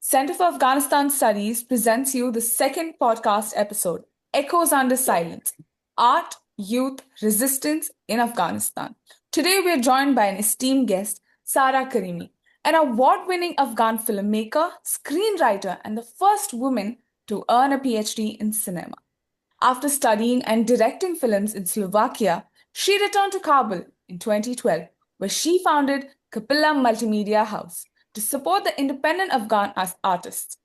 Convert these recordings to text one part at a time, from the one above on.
Center for Afghanistan Studies presents you the second podcast episode, Echoes Under Silence: Art, Youth, Resistance in Afghanistan. Today we are joined by an esteemed guest, Sahraa Karimi, an award-winning Afghan filmmaker, screenwriter, and the first woman to earn a PhD in cinema. After studying and directing films in Slovakia, she returned to Kabul in 2012, where she founded Kapilla Multimedia House to support the independent Afghan artists.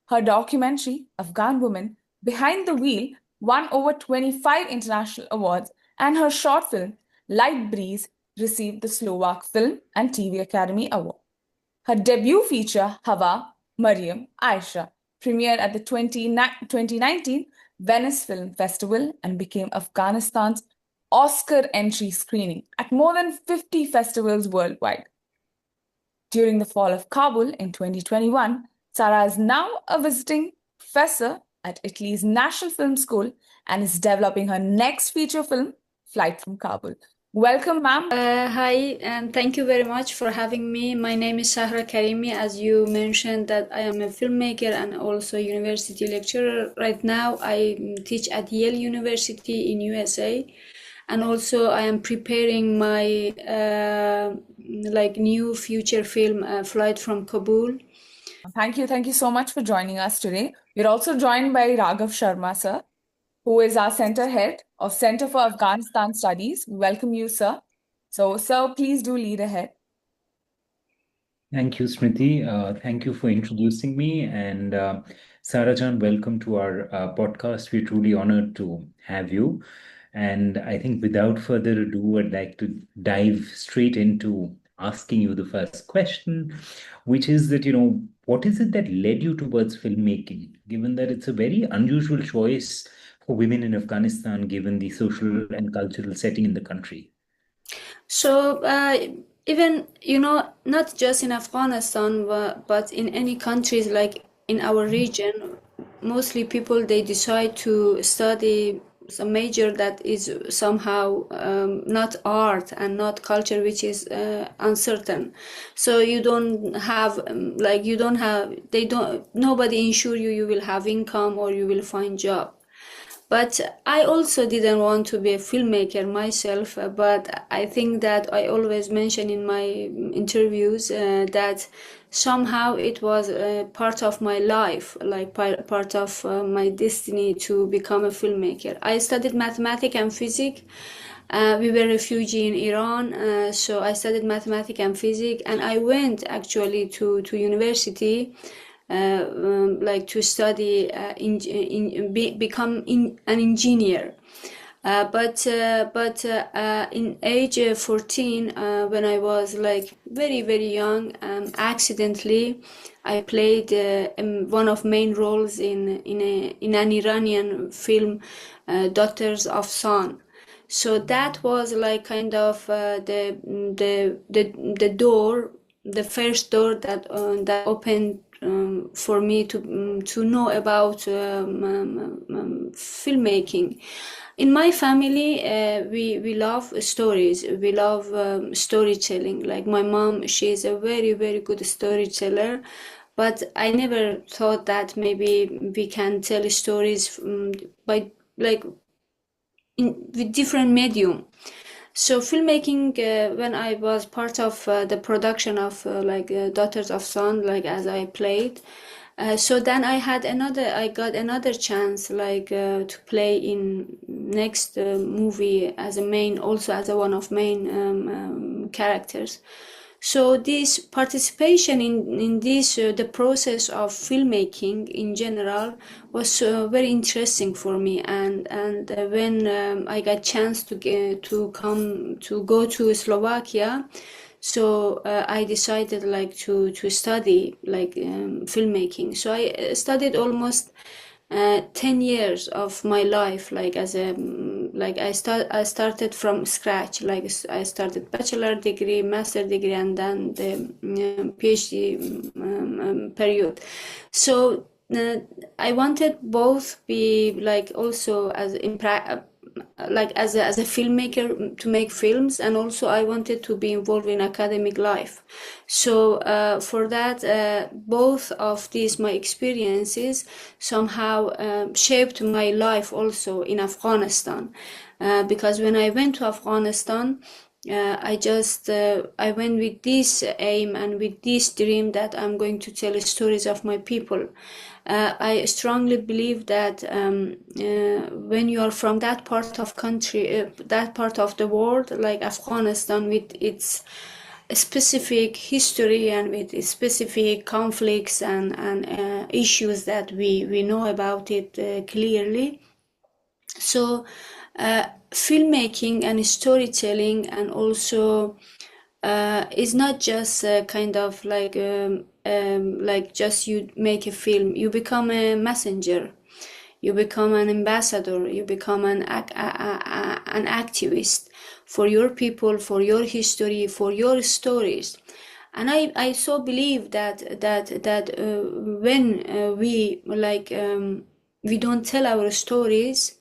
Her documentary, Afghan Woman Behind the Wheel, won over 25 international awards, and her short film, Light Breeze, received the Slovak Film and TV Academy Award. Her debut feature, Hava, Maryam, Ayesha, premiered at the 2019 Venice Film Festival and became Afghanistan's Oscar entry screening at more than 50 festivals worldwide. During the fall of Kabul in 2021, Sahraa is now a visiting professor at Italy's National Film School and is developing her next feature film, Flight from Kabul. Welcome, ma'am. Hi, and thank you very much for having me. My name is Sahraa Karimi. As you mentioned, that I am a filmmaker and also university lecturer. Right now, I teach at Yale University in USA, and also I am preparing my new feature film, Flight from Kabul. Thank you so much for joining us today. We're also joined by Raghav Sharma, sir, who is our center head of Center for Afghanistan Studies. We welcome you, sir. So, sir, please do lead ahead. Thank you, Smriti. Thank you for introducing me. And Sarah Jan, welcome to our podcast. We're truly honored to have you. And I think without further ado, I'd like to dive straight into asking you the first question, which is that, what is it that led you towards filmmaking, given that it's a very unusual choice for women in Afghanistan, given the social and cultural setting in the country? So, even, not just in Afghanistan, but in any countries like in our region, mostly people, they decide to study some major that is somehow not art and not culture, which is uncertain. So nobody ensure you will have income or you will find job. But I also didn't want to be a filmmaker myself, but I think that I always mention in my interviews that somehow it was part of my life, like part of my destiny to become a filmmaker. I studied mathematics and physics. We were refugee in Iran, so I studied mathematics and physics, and I went actually to university to study become an engineer. But in age 14, when I was like very young, accidentally I played one of main roles in an Iranian film, Daughters of Sun. So that was like kind of the door, the first door that opened for me to know about filmmaking. In my family, we love stories. We love storytelling. Like my mom, she is a very good storyteller. But I never thought that maybe we can tell stories with different medium. So filmmaking, when I was part of the production of Daughters of Sun, like as I played, so then I got another chance to play in next movie as one of main characters. So this participation in this the process of filmmaking in general was very interesting for me, and when I got chance to go to Slovakia, so I decided to study filmmaking. So I studied almost 10 years of my life, I started from scratch. I started bachelor degree, master degree, and then the PhD period. So I wanted both be also as like as a filmmaker to make films, and also I wanted to be involved in academic life. So for that, both of these my experiences somehow shaped my life also in Afghanistan, because when I went to Afghanistan, I went with this aim and with this dream that I'm going to tell stories of my people. I strongly believe that when you are from that part of country, that part of the world, like Afghanistan, with its specific history and with its specific conflicts and issues that we know about it clearly. So filmmaking and storytelling, and also is not just kind of like just you make a film, you become a messenger, you become an ambassador, you become an activist for your people, for your history, for your stories. And I so believe that when we don't tell our stories,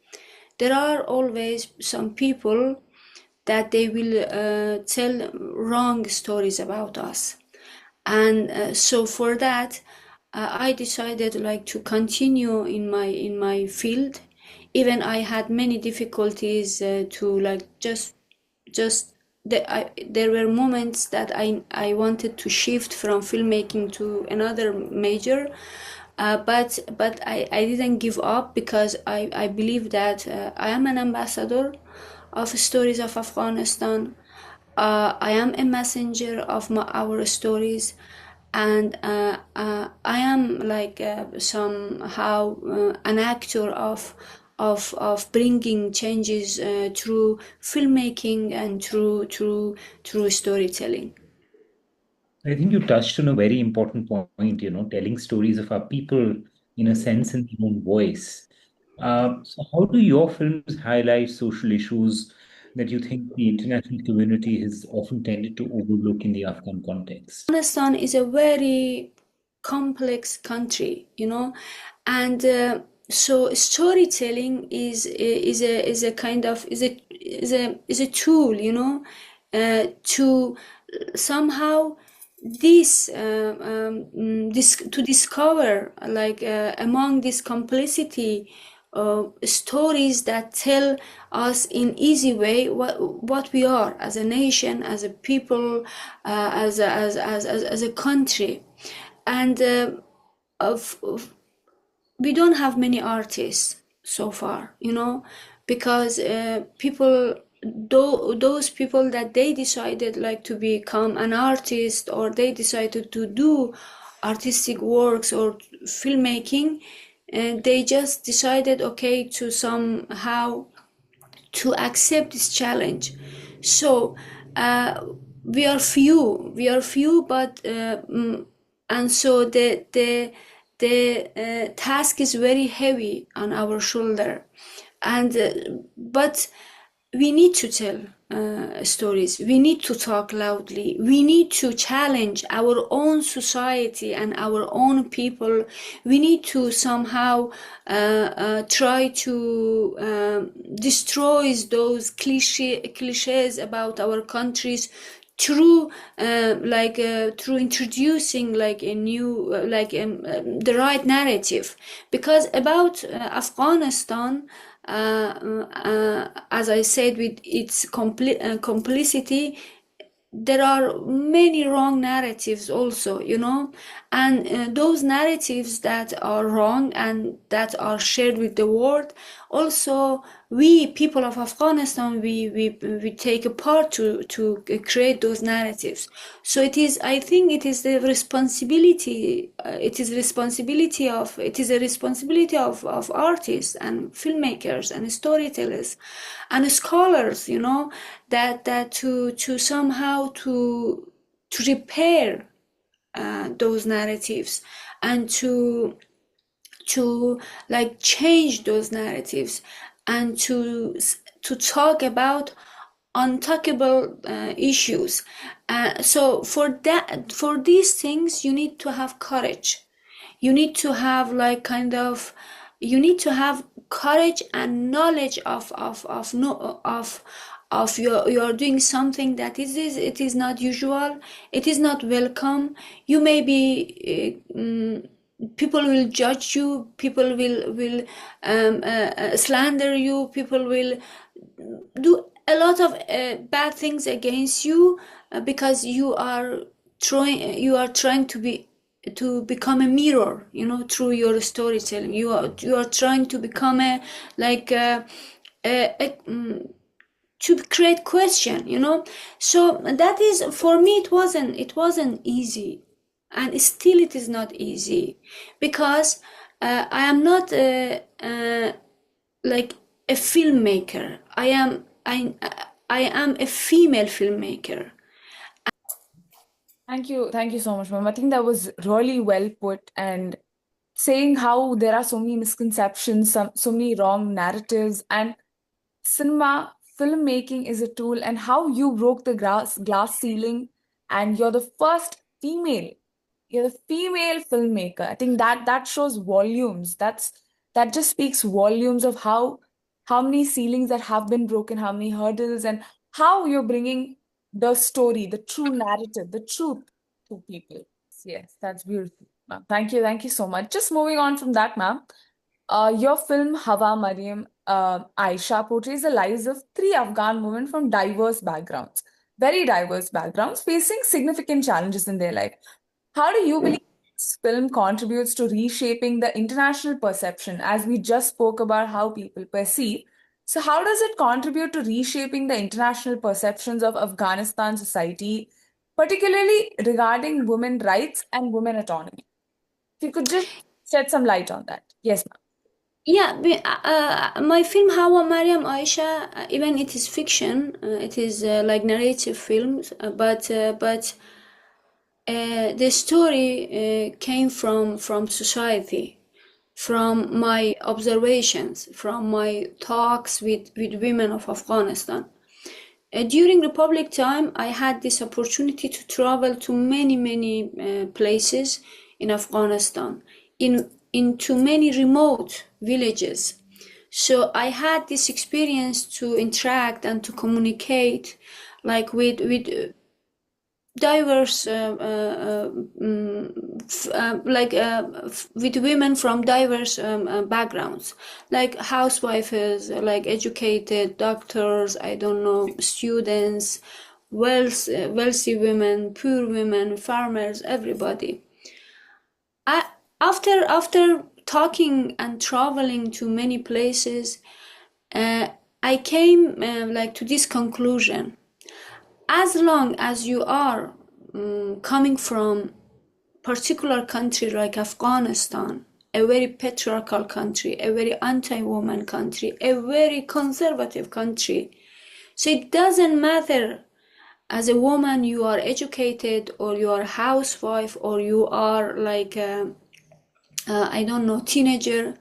there are always some people that they will tell wrong stories about us. And so for that, I decided like to continue in my field. Even I had many difficulties to like just there were moments that I wanted to shift from filmmaking to another major, but I didn't give up, because I believe that I am an ambassador of stories of Afghanistan. I am a messenger of our stories, and I am like somehow an actor of bringing changes through filmmaking and through storytelling. I think you touched on a very important point, telling stories of our people in a sense in their own voice. So how do your films highlight social issues that you think the international community has often tended to overlook in the Afghan context? Afghanistan is a very complex country, and so storytelling is a kind of is a tool, to somehow this to discover like among this complexity stories that tell us in easy way what we are as a nation, as a people, as a country. And we don't have many artists so far, because people, those people that they decided like to become an artist, or they decided to do artistic works or filmmaking, and they just decided, okay, to somehow to accept this challenge. So we are few, but and so the task is very heavy on our shoulder, and but we need to tell stories. We need to talk loudly. We need to challenge our own society and our own people. We need to somehow try to destroy those cliches about our countries through through introducing like a new the right narrative. Because about Afghanistan, as I said, with its complicity, there are many wrong narratives also, and those narratives that are wrong and that are shared with the world, also we people of Afghanistan, we take a part to create those narratives. So I think it is the responsibility, it is a responsibility of artists and filmmakers and storytellers and scholars, that to somehow to repair those narratives, and to like change those narratives, and to talk about untalkable issues. So for these things, you need to have courage. You need to have you need to have courage and knowledge of you are doing something that it is not usual, it is not welcome. You may be people will judge you, people will slander you, people will do a lot of bad things against you because you are trying to become a mirror, you know, through your storytelling. You are trying to become to create question, you know. So that is, for me, it wasn't easy, and still it is not easy, because I am not like a filmmaker. I am a female filmmaker. Thank you so much, ma'am. I think that was really well put, and saying how there are so many misconceptions, so many wrong narratives, and cinema filmmaking is a tool, and how you broke the glass ceiling, and you're the female filmmaker. I think that shows volumes. That just speaks volumes of how many ceilings that have been broken, how many hurdles, and how you're bringing the story, the true narrative, the truth to people. Yes, that's beautiful, ma'am. Thank you so much. Just moving on from that, ma'am. Your film Hava, Maryam, Ayesha portrays the lives of three Afghan women from very diverse backgrounds, facing significant challenges in their life. How do you believe this film contributes to reshaping the international perception, as we just spoke about how people perceive? So, how does it contribute to reshaping the international perceptions of Afghanistan society, particularly regarding women rights and women autonomy? If you could just shed some light on that. Yes, ma'am. Yeah, my film Hava, Maryam, Ayesha, even it is fiction, it is like narrative films, but the story came from society, from my observations, from my talks with women of Afghanistan. During the public time, I had this opportunity to travel to many places in Afghanistan, into many remote villages. So I had this experience to interact and to communicate, like with diverse with women from diverse backgrounds, like housewives, like educated doctors, I don't know, students, wealthy women, poor women, farmers, everybody. After talking and traveling to many places, I came to this conclusion: as long as you are coming from particular country like Afghanistan, a very patriarchal country, a very anti-woman country, a very conservative country, so it doesn't matter, as a woman, you are educated or you are a housewife or you are like I don't know, teenager,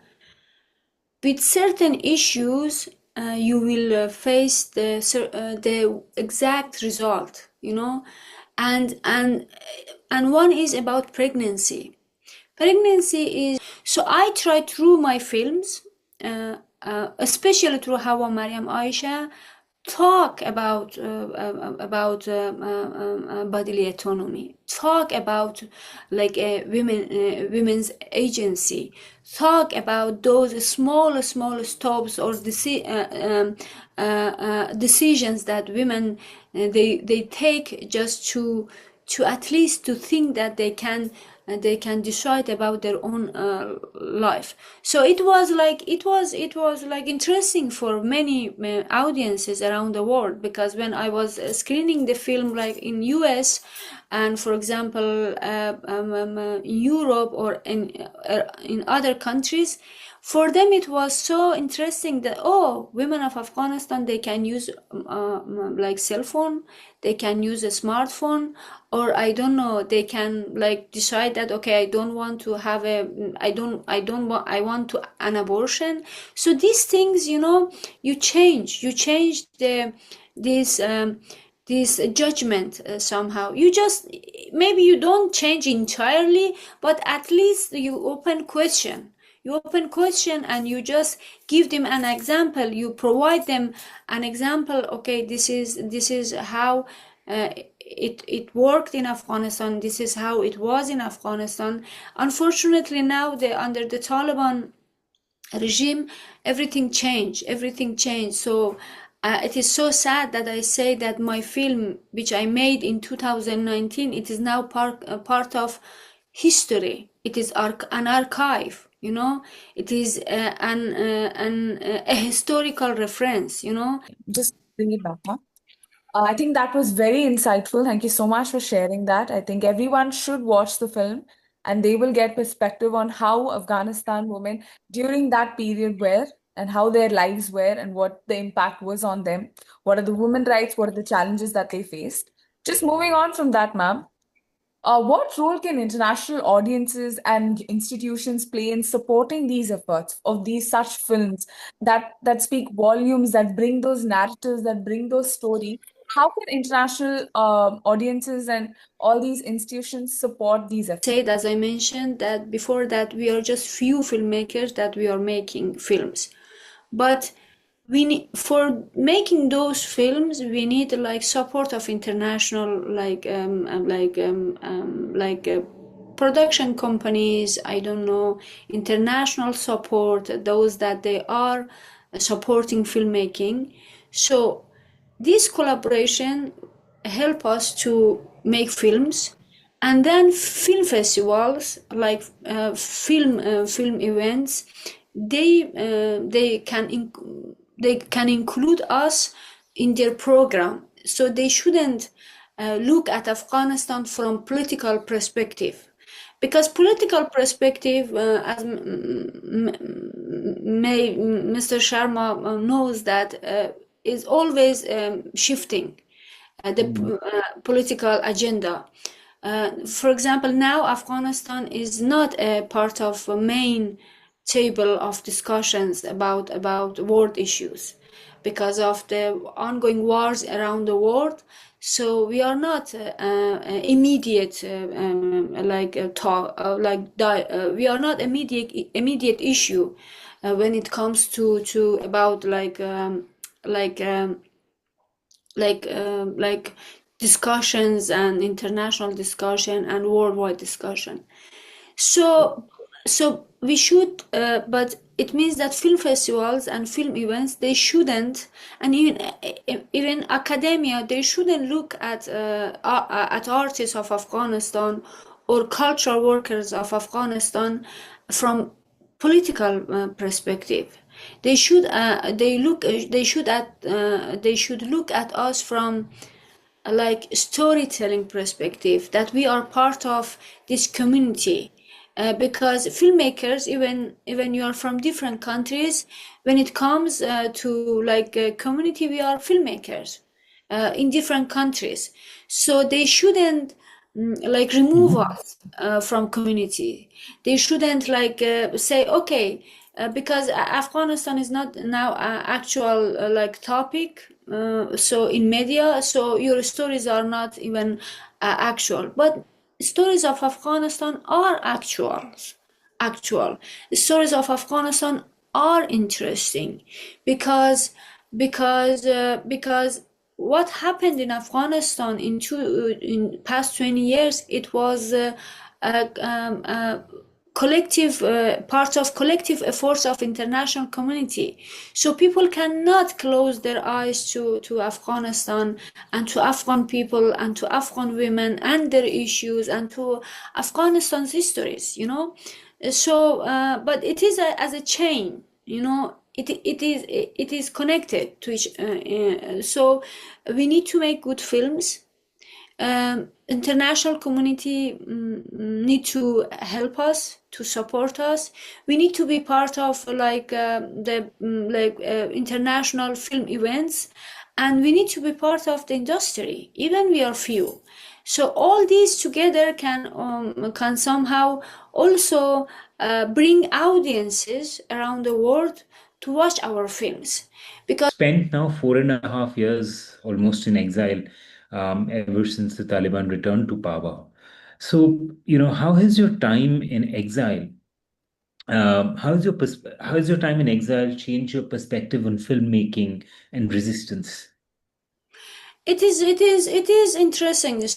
with certain issues you will face the exact result, you know. And one is about pregnancy. Pregnancy is, so I try through my films, especially through Hava, Maryam, Ayesha, talk about bodily autonomy, talk about like women's agency, talk about those small stops or decisions that women they take, just to at least to think that they can decide about their own life. So it was like interesting for many audiences around the world, because when I was screening the film like in US and, for example, in Europe or in other countries, for them it was so interesting that, oh, women of Afghanistan, they can use like cell phone, they can use a smartphone, or I don't know, they can like decide that, okay, I don't want to have I want to an abortion. So these things, you know, you change this judgment somehow. You just, maybe you don't change entirely, but at least you open question. You open question and you just give them an example. You provide them an example. Okay, this is how it worked in Afghanistan. This is how it was in Afghanistan. Unfortunately, now under the Taliban regime, everything changed. So it is so sad that I say that my film, which I made in 2019, it is now part of history. It is an archive, you know. It is a historical reference, you know. Just bring it back, huh? I think that was very insightful. Thank you so much for sharing that. I think everyone should watch the film and they will get perspective on how Afghanistan women during that period were and how their lives were and what the impact was on them. What are the women rights? What are the challenges that they faced? Just moving on from that, ma'am. What role can international audiences and institutions play in supporting these efforts of these such films that speak volumes, that bring those narratives, that bring those stories? How can international audiences and all these institutions support these efforts? Said, as I mentioned that before, that we are just few filmmakers that we are making films, but we need, for making those films, we need like support of international production companies. I don't know, international support, those that they are supporting filmmaking. So this collaboration help us to make films, and then film festivals like film events, they can include us in their program. So they shouldn't look at Afghanistan from political perspective, because political perspective, as Mr. Sharma knows, that is always shifting the political agenda. For example, now Afghanistan is not a part of a main table of discussions about world issues because of the ongoing wars around the world. So we are not immediate we are not immediate issue when it comes to about discussions and international discussion and worldwide discussion. So we should, but it means that film festivals and film events, they shouldn't, and even academia, they shouldn't look at artists of Afghanistan or cultural workers of Afghanistan from political perspective. They should look at us from like storytelling perspective, that we are part of this community. Because filmmakers, even you are from different countries, when it comes to community, we are filmmakers in different countries. So they shouldn't remove us from community. They shouldn't say, okay, because Afghanistan is not now actual topic, so in media, so your stories are not even actual, but stories of Afghanistan are actual. The stories of Afghanistan are interesting because what happened in Afghanistan in past 20 years, it was collective part of collective efforts of international community. So people cannot close their eyes to Afghanistan and to Afghan people and to Afghan women and their issues and to Afghanistan's histories, you know. So but it is as a chain, you know. It is connected to each so we need to make good films. International community need to help us, to support us. We need to be part of international film events, and we need to be part of the industry, even we are few. So all these together can somehow also bring audiences around the world to watch our films. Because spent now 4.5 years almost in exile, ever since the Taliban returned to power. So, how has your time in exile How's your time in exile changed your perspective on filmmaking and resistance? It is interesting, this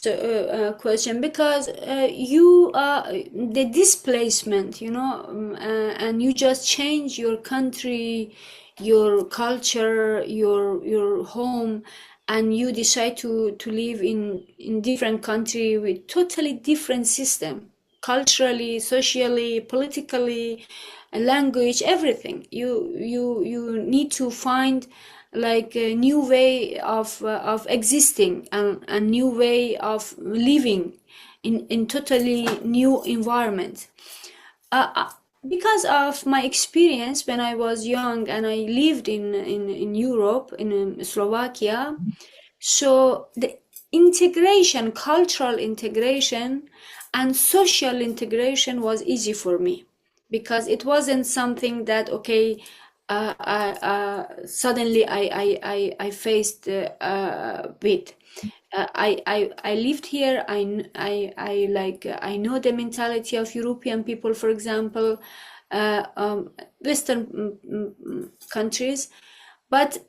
question, because the displacement, and you just change your country, your culture, your home, and you decide to live in different country with totally different system, culturally, socially, politically, language, everything. You need to find like a new way of existing, and a new way of living in totally new environment. Because of my experience when I was young and I lived in Europe, in Slovakia, so the integration, cultural integration and social integration was easy for me, because it wasn't something that, okay, suddenly I faced with. I lived here. I know the mentality of European people, for example, Western countries, but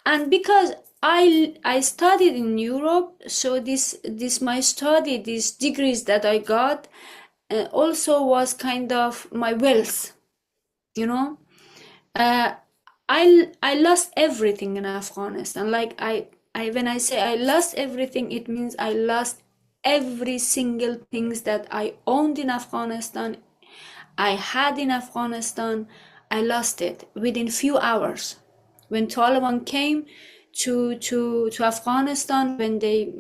and because I studied in Europe, so this my study, these degrees that I got, also was kind of my wealth, you know. Uh, I lost everything in Afghanistan. Like I when I say I lost everything, it means I lost every single things that I owned in Afghanistan, I had in Afghanistan. I lost it within few hours. When Taliban came to Afghanistan, when they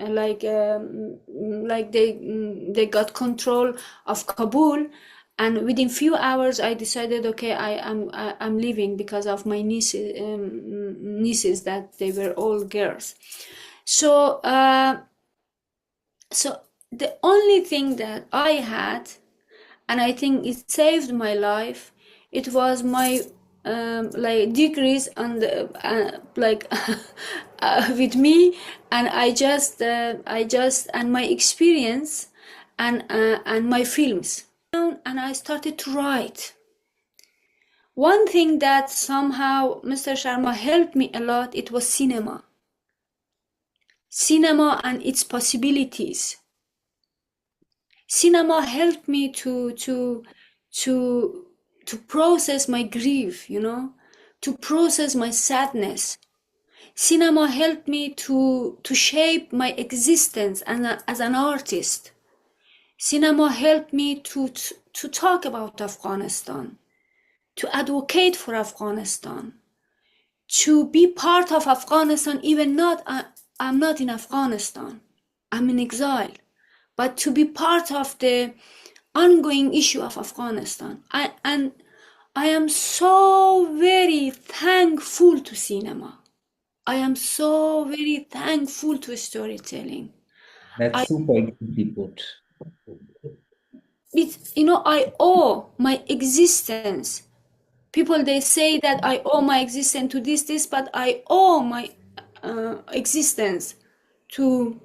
they got control of Kabul, and within few hours I decided, okay, I'm leaving, because of my nieces that they were all girls. So so the only thing that I had, and I think it saved my life, it was my like degrees and with me, and I just and my experience, and my films, and I started to write. One thing that somehow Mr. Sharma helped me a lot, it was cinema and its possibilities. Cinema helped me to process my grief, to process my sadness. Cinema helped me to shape my existence as an artist. Cinema helped me to talk about Afghanistan, to advocate for Afghanistan, to be part of Afghanistan, even I'm not in Afghanistan, I'm in exile, but to be part of the ongoing issue of Afghanistan. And I am so very thankful to cinema. I am so very thankful to storytelling. That's I, super easily put. I owe my existence. People, they say that I owe my existence to this, but I owe my existence to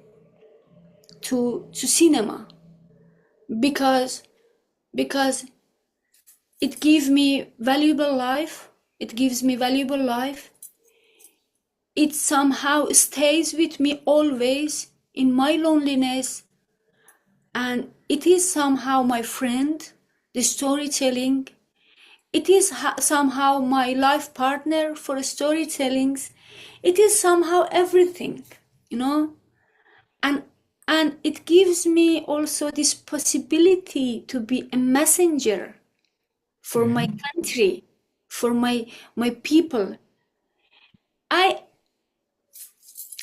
cinema, because because it gives me valuable life. It gives me valuable life. It somehow stays with me always in my loneliness, and it is somehow my friend, the storytelling. It is somehow my life partner for storytellings. It is somehow everything, you know, and and it gives me also this possibility to be a messenger for my Mhm. country, for my people. I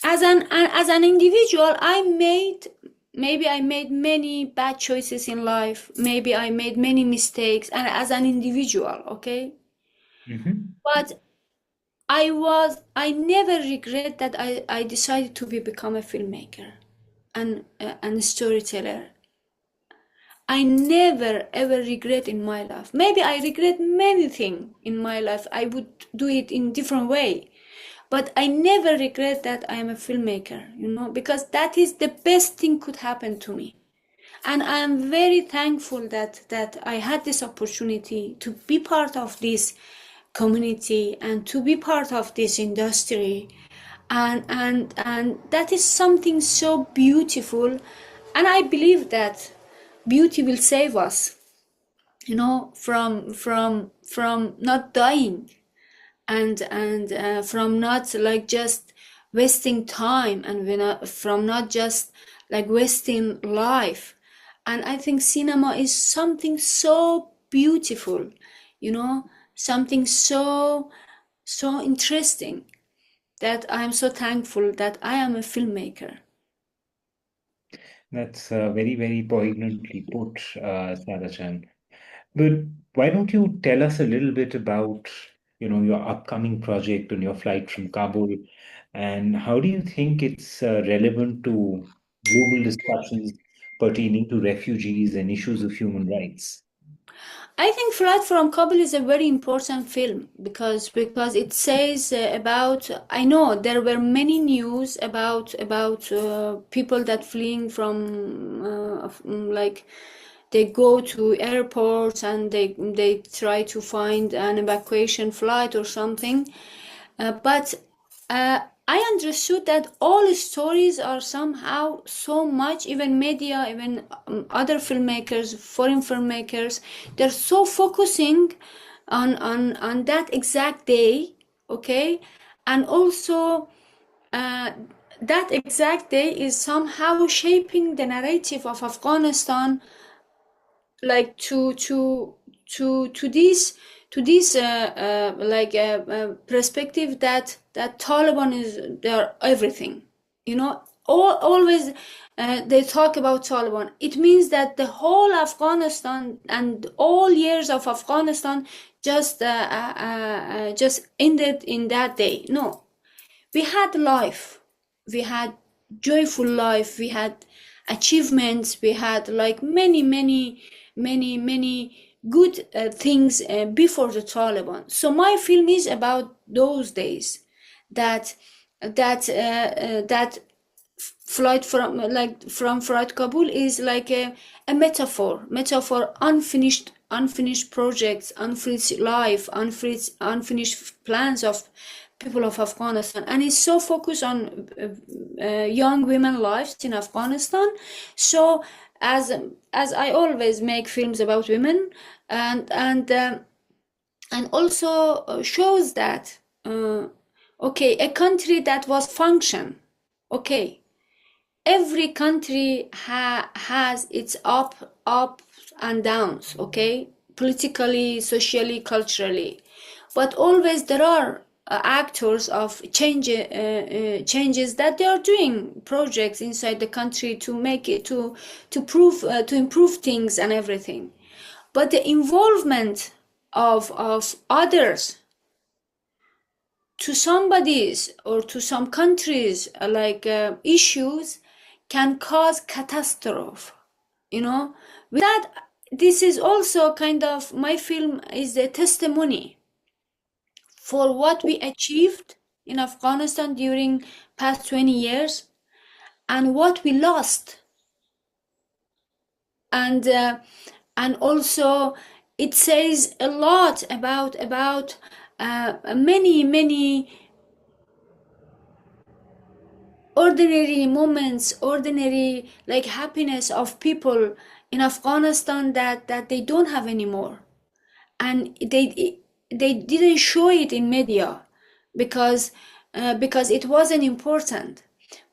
as an individual, maybe I made many bad choices in life, maybe I made many mistakes, and as an individual, okay, Mhm. but I never regret that I decided to become a filmmaker and a storyteller. I never ever regret in my life. Maybe I regret many things in my life. I would do it in different way. But I never regret that I am a filmmaker, because that is the best thing could happen to me. And I am very thankful that I had this opportunity to be part of this community and to be part of this industry, and that is something so beautiful. And I believe that beauty will save us, from not dying, and from not like just wasting time, and from not just like wasting life. And I think cinema is something so beautiful, something so interesting, that I'm so thankful that I am a filmmaker. That's very, very poignantly put, Sarah. But why don't you tell us a little bit about, your upcoming project on your flight from Kabul, and how do you think it's relevant to global discussions pertaining to refugees and issues of human rights? I think Flight from Kabul is a very important film because it says about. I know there were many news about people that fleeing from like they go to airports and they try to find an evacuation flight or something. But I understood that all stories are somehow so much, even media, even other filmmakers, foreign filmmakers, they're so focusing on that exact day, okay? And also, uh, that exact day is somehow shaping the narrative of Afghanistan, like to this perspective that Taliban is they're everything, always they talk about Taliban. It means that the whole Afghanistan and all years of Afghanistan just ended in that day. No, we had life, we had joyful life, we had achievements, we had like many good things before the Taliban. So my film is about those days, that that flight from flight Kabul is like a metaphor, unfinished projects, unfinished life, unfinished plans of people of Afghanistan. And it's so focused on young women lives in Afghanistan. So as I always make films about women, and also shows that okay, a country that was function, okay, every country has its up and downs, okay, politically, socially, culturally, but always there are actors of changes that they are doing projects inside the country to make it to improve things and everything. But the involvement of others to somebody's or to some countries issues can cause catastrophe, with that. This is also kind of, my film is a testimony for what we achieved in Afghanistan during past 20 years and what we lost. And also it says a lot about many ordinary moments, ordinary like happiness of people in Afghanistan that they don't have anymore. And they didn't show it in media because it wasn't important.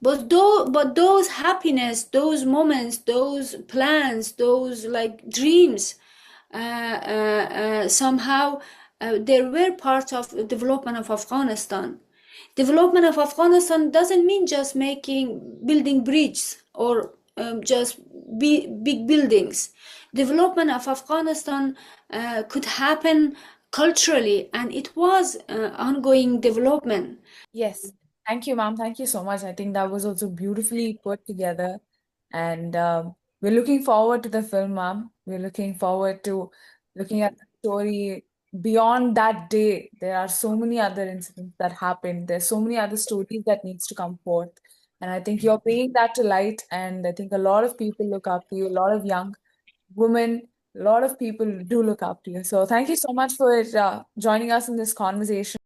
But those happiness, those moments, those plans, those like dreams, somehow they were part of the development of Afghanistan. Development of Afghanistan doesn't mean just building bridges or just big buildings. Development of Afghanistan could happen culturally, and it was ongoing development. Yes. Thank you, ma'am. Thank you so much. I think that was also beautifully put together. And we're looking forward to the film, ma'am. We're looking forward to looking at the story beyond that day. There are so many other incidents that happened. There's so many other stories that needs to come forth. And I think you're bringing that to light. And I think a lot of people look up to you, a lot of young women, a lot of people do look up to you. So thank you so much for joining us in this conversation.